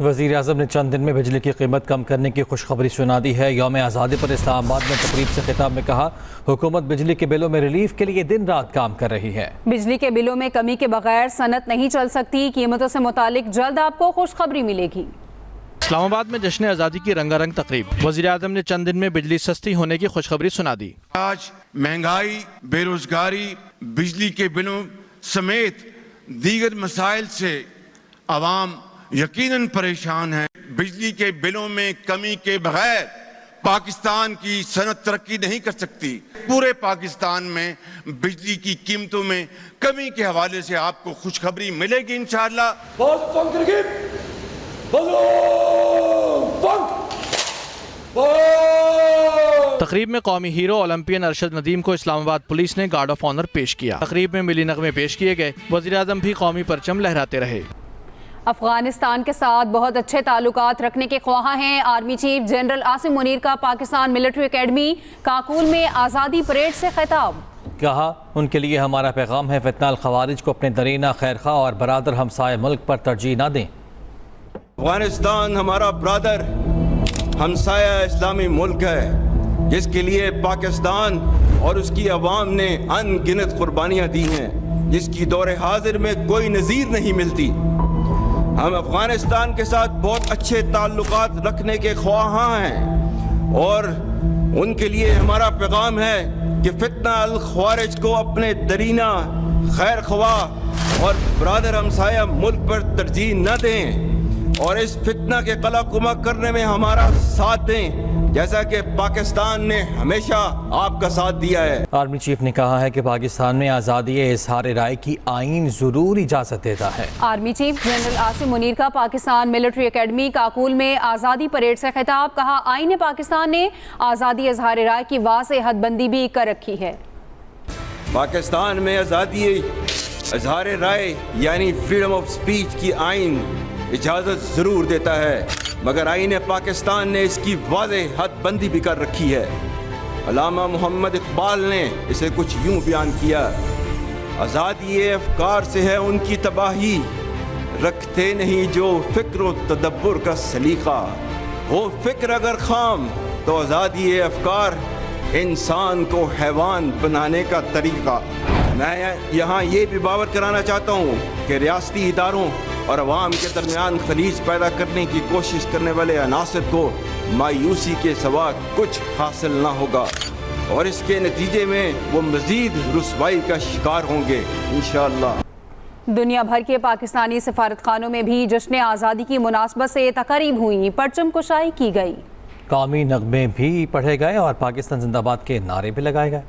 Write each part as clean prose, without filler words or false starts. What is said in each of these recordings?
وزیر اعظم نے چند دن میں بجلی کی قیمت کم کرنے کی خوشخبری سنا دی ہے۔ یوم آزادی پر اسلام آباد میں تقریب سے خطاب میں کہا، حکومت بجلی کے بلوں میں ریلیف کے لیے دن رات کام کر رہی ہے۔ بجلی کے بلوں میں کمی کے بغیر صنعت نہیں چل سکتی، قیمتوں سے متعلق جلد آپ کو خوشخبری ملے گی۔ اسلام آباد میں جشن آزادی کی رنگا رنگ تقریب، وزیر اعظم نے چند دن میں بجلی سستی ہونے کی خوشخبری سنا دی۔ آج مہنگائی، بے روزگاری، بجلی کے بلوں سمیت دیگر مسائل سے عوام یقیناً پریشان ہیں۔ بجلی کے بلوں میں کمی کے بغیر پاکستان کی صنعت ترقی نہیں کر سکتی۔ پورے پاکستان میں بجلی کی قیمتوں میں کمی کے حوالے سے آپ کو خوشخبری ملے گی انشاءاللہ۔ تقریب میں قومی ہیرو اولمپئن ارشد ندیم کو اسلام آباد پولیس نے گارڈ آف آنر پیش کیا۔ تقریب میں ملی نغمے پیش کیے گئے، وزیر اعظم بھی قومی پرچم لہراتے رہے۔ افغانستان کے ساتھ بہت اچھے تعلقات رکھنے کے خواہاں ہیں army chief general Asim Munir کا پاکستان ملٹری اکیڈمی کاکول میں آزادی پریڈ سے خطاب۔ کہا، ان کے لیے ہمارا پیغام ہے، فتنہ الخوارج کو اپنے درینہ خیرخواہ اور برادر ہمسائے ملک پر ترجیح نہ دیں۔ افغانستان ہمارا برادر ہمسایہ اسلامی ملک ہے، جس کے لیے پاکستان اور اس کی عوام نے ان گنت قربانیاں دی ہیں، جس کی دور حاضر میں کوئی نظیر نہیں ملتی۔ ہم افغانستان کے ساتھ بہت اچھے تعلقات رکھنے کے خواہاں ہیں اور ان کے لیے ہمارا پیغام ہے کہ فتنہ الخوارج کو اپنے درینہ خیر خواہ اور برادر ہمسایہ ملک پر ترجیح نہ دیں اور اس فتنہ کے قلع قمع کرنے میں ہمارا ساتھ دیں، جیسا کہ پاکستان نے ہمیشہ آپ کا ساتھ دیا ہے۔ آرمی چیف نے کہا ہے کہ پاکستان میں آزادی اظہار رائے کی آئین ضرور اجازت دیتا ہے۔ Army chief general Asim Munir کا پاکستان ملٹری اکیڈمی کاکول میں آزادی پریڈ سے خطاب۔ کہا، آئین پاکستان نے آزادی اظہار رائے کی واضح حد بندی بھی کر رکھی ہے۔ پاکستان میں آزادی اظہار رائے یعنی فریڈم آف سپیچ کی آئین اجازت ضرور دیتا ہے، مگر آئین پاکستان نے اس کی واضح حد بندی بھی کر رکھی ہے۔ علامہ محمد اقبال نے اسے کچھ یوں بیان کیا، آزادی افکار سے ہے ان کی تباہی، رکھتے نہیں جو فکر و تدبر کا سلیقہ، وہ فکر اگر خام تو آزادی افکار انسان کو حیوان بنانے کا طریقہ۔ میں یہاں یہ بھی باور کرانا چاہتا ہوں کہ ریاستی اداروں اور عوام کے درمیان خلیج پیدا کرنے کی کوشش کرنے والے عناصر کو مایوسی کے سوا کچھ حاصل نہ ہوگا اور اس کے نتیجے میں وہ مزید رسوائی کا شکار ہوں گے انشاءاللہ۔ دنیا بھر کے پاکستانی سفارت خانوں میں بھی جشن آزادی کی مناسبت سے تقریب ہوئی، پرچم کشائی کی گئی، قومی نغمے بھی پڑھے گئے اور پاکستان زندہ باد کے نعرے بھی لگائے گئے۔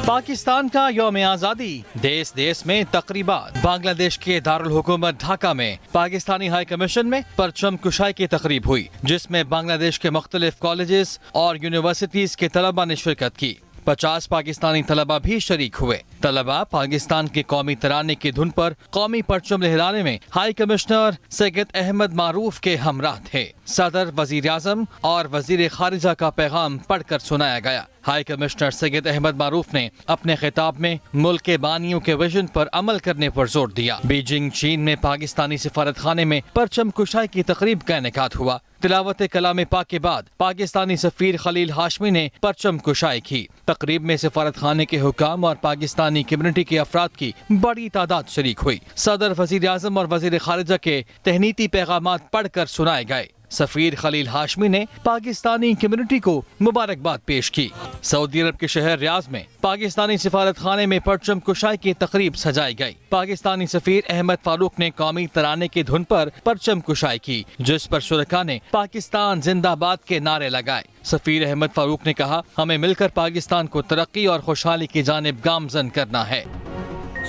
پاکستان کا یوم آزادی، دیس میں تقریبات۔ بنگلہ دیش کے دارالحکومت ڈھاکہ میں پاکستانی ہائی کمیشن میں پرچم کشائی کی تقریب ہوئی، جس میں بنگلہ دیش کے مختلف کالجز اور یونیورسٹیز کے طلباء نے شرکت کی۔ 50 پاکستانی طلباء بھی شریک ہوئے۔ طلباء پاکستان کے قومی ترانے کی دھن پر قومی پرچم لہرانے میں ہائی کمشنر سید احمد معروف کے ہمراہ تھے۔ صدر، وزیر اعظم اور وزیر خارجہ کا پیغام پڑھ کر سنایا گیا۔ ہائی کمشنر سید احمد معروف نے اپنے خطاب میں ملک کے بانیوں کے ویژن پر عمل کرنے پر زور دیا۔ بیجنگ، چین میں پاکستانی سفارت خانے میں پرچم کشائی کی تقریب کا انعقاد ہوا۔ تلاوت کلام پاک کے بعد پاکستانی سفیر خلیل ہاشمی نے پرچم کشائی کی۔ تقریب میں سفارت خانے کے حکام اور پاکستانی کمیونٹی کے افراد کی بڑی تعداد شریک ہوئی۔ صدر، وزیر اعظم اور وزیر خارجہ کے تہنیتی پیغامات پڑھ کر سنائے گئے۔ سفیر خلیل ہاشمی نے پاکستانی کمیونٹی کو مبارکباد پیش کی۔ سعودی عرب کے شہر ریاض میں پاکستانی سفارت خانے میں پرچم کشائی کی تقریب سجائی گئی۔ پاکستانی سفیر احمد فاروق نے قومی ترانے کی دھن پر پرچم کشائی کی، جس پر شرکاء نے پاکستان زندہ باد کے نعرے لگائے۔ سفیر احمد فاروق نے کہا، ہمیں مل کر پاکستان کو ترقی اور خوشحالی کی جانب گامزن کرنا ہے۔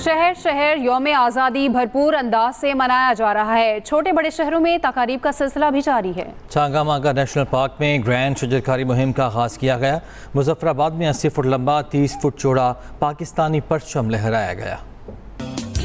شہر شہر یوم آزادی بھرپور انداز سے منایا جا رہا ہے۔ چھوٹے بڑے شہروں میں تقاریب کا سلسلہ بھی جاری ہے۔ چانگا مانگا نیشنل پارک میں گرینڈ شجرکاری مہم کا آغاز کیا گیا۔ مظفر آباد میں 80 فٹ لمبا 30 فٹ چوڑا پاکستانی پرچم لہرایا گیا۔